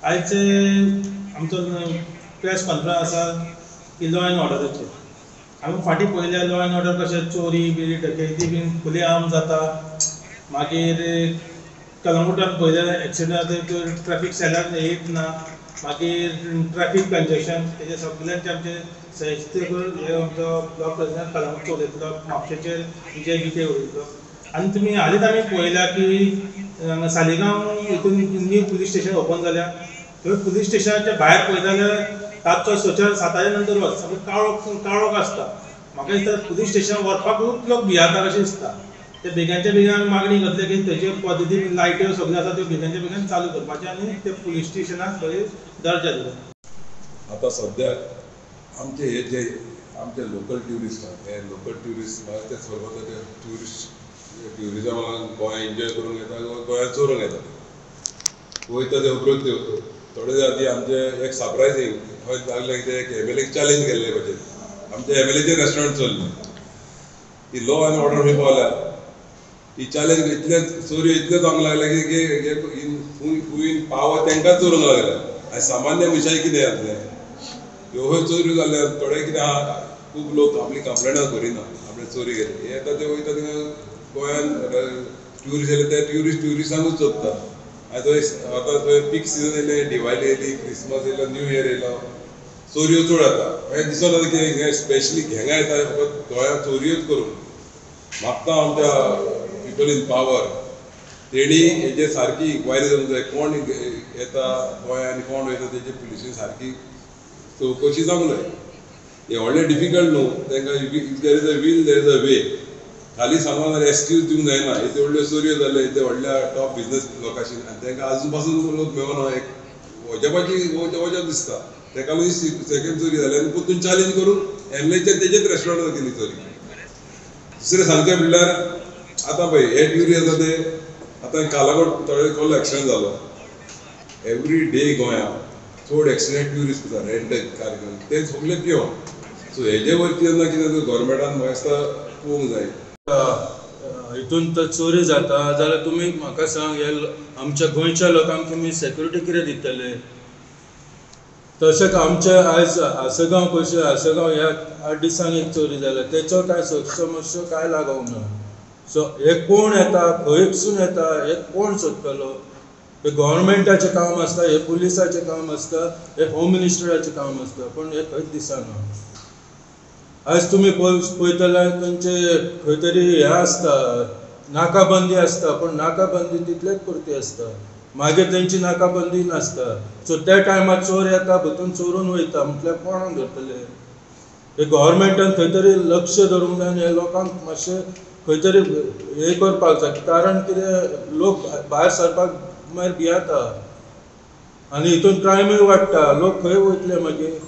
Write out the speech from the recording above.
आयज आमचो press conference आसा की लॉ एंड ऑर्डराचेर. आमी फाटीं पळयल्या लॉ एंड ऑर्डर कशें चोरी बिरी डकैती बीन खुले आम जाता. मागीर कलंगुटान पळयल्या एक्सिडंट ट्रॅफिक सेलार येयत ना. मागीर ट्रॅफिक कंजेशन तेजे सगळ्यांचे आमचे सहिश्य करून हे आमचो ब्लॉक प्रेसिडेंट कलंगूट उलयतलो म्हापशेचेर विजय गिते उलयतलो. आनी तुमी हालींच आमी पळयल्या की सालिगांव हितून न्यू पुलीस स्टेशन ओपन जाल्या. थंय पुलीस स्टेशनाच्या भायर पळयता जाल्यार रातचो 7:00 नंतर वच सगळो काळोख आसता. म्हाका दिसता पुलीस स्टेशन वचपाकूच लोक भियाता कशें दिसता. ते बेगांच्या बेगान मागणी घातले की तेजे पद्दतीन लायट्यो सगळ्यो आसा त्यो बेगांच्या बेगान चालू करपाचें आनी ते पुलीस स्टेशनाक खंय दर्जा दिवप. आता सध्या आमचे हे जे आमचे लोकल ट्युरिस्ट आहात हे लोकल ट्युरिस्ट ते सर्व ट्युरिजमाक गोंय एन्जॉय करूंक येता गोंयांत चोरूंक येता. वयता ते उपरोत थोडे आदी आमचे एक सरप्रायजींग खंय लागलें की एक एमएलएक चॅलेंज केल्ले कशें आमच्या एमएलएचें रेस्टॉरंट चल्लें. ही लॉ एंड ऑर्डर खंय पावल्या ही चॅलेंज इतले चोरी इतले जावंक लागले की खूंय पावर तांकांच चोरूंक लागले. आनी सामान्य मनशाक कितें जातलें ह्यो चोरी जाल्ल्या थोडे कितें आहा खूब लोक आपली कंप्लेंट करिना आपले चोरी गेले हे येता ते वयता थिंगा गोंयान ट्युरिस्ट येयले ते ट्युरिस्टांकूच चोरता. आनी आतां थंय पीक सिजन येयले दिवाळी येयली क्रिसमस येयलो न्यू इयर येयलो चोरयो चड जाता. हें दिसना की स्पेशली घेंगा येता फकत गोंयांत चोरयोच करूंक. म्हापसा आमच्या पीपल इन पावर तेणी हेजेर सारकी इन्क्वायरी जावंक जाय कोण येता गोंयांत आनी कोण वयता तेजे पुलिशेन सारकी चवकशी जावंक जाय. हे व्हडलें डिफिकल्ट न्हू तांकां if there is a will there is a way. खाली सांगून जाल्यार एक्सक्यूज दिवंक जायना. इतले व्हडल्यो चोरयो जाल्यो इतले व्हडल्या टॉप बिजनस लोकांशी आनी तांकां आजून पासून लोक मेळना एक वजप दिसता. ताका लागून सेकंड चोरी जाली आनी परतून चॅलेंज करून एमएलएचेर तेजेच रेस्टॉरंटान केली चोरी. दुसरें सांगचें म्हणल्यार आतां पळय हे ट्युरिस्ट आसा ते आतां कालागोट थोडे कसलो एक्सिडेंट जालो. एवरी डे गोंयांत चड एक्सिडेंट ट्युरिस्ट जाता रेंटल कार्यक्रम ते सगळे पियोन. सो हेजे वरती जेन्ना कितें गोवोरमेंटान म्हाका दिसता पळोवंक जाय. हितून तर चोरी जाता जाल्यार तुमी म्हाका सांग हे आमच्या गोंयच्या लोकांक तुमी सेक्युरिटी कितें दितले. तशेंच आमचे आयज आसगांव पयशे आसगांव ह्या 8 दिसांनी एक चोरी जाल्या तेचो कांय समस्या कांय लागोंक ना. सो हे कोण येता खंयसून येता हे कोण सोदतलो. हे गव्हर्मेंटाचें काम आसता हे पुलिसाचें काम आसता हे होम मिनिस्टराचें काम आसता पूण हे खंयच दिसना. आयज तुमी पळयत जाल्यार तांचे खंय तरी हे आसता नाकाबंदी आसता पूण नाकाबंदी तितलेच पुरती आसता मागीर तांची नाकाबंदी नासता. सो त्या टायमार चोर येता भितून चोरून वयता म्हटल्यार कोणाक धरतले. हे गव्हर्मेंटान खंय तरी लक्ष धरूंक जाय आनी हे लोकांक मातशें खंय तरी हे करपाक जाय. कारण कितें लोक भायर सरपाक मागीर भियेता आनी हितून क्रायमूय वाडटा. लोक खंय वयतले मागीर.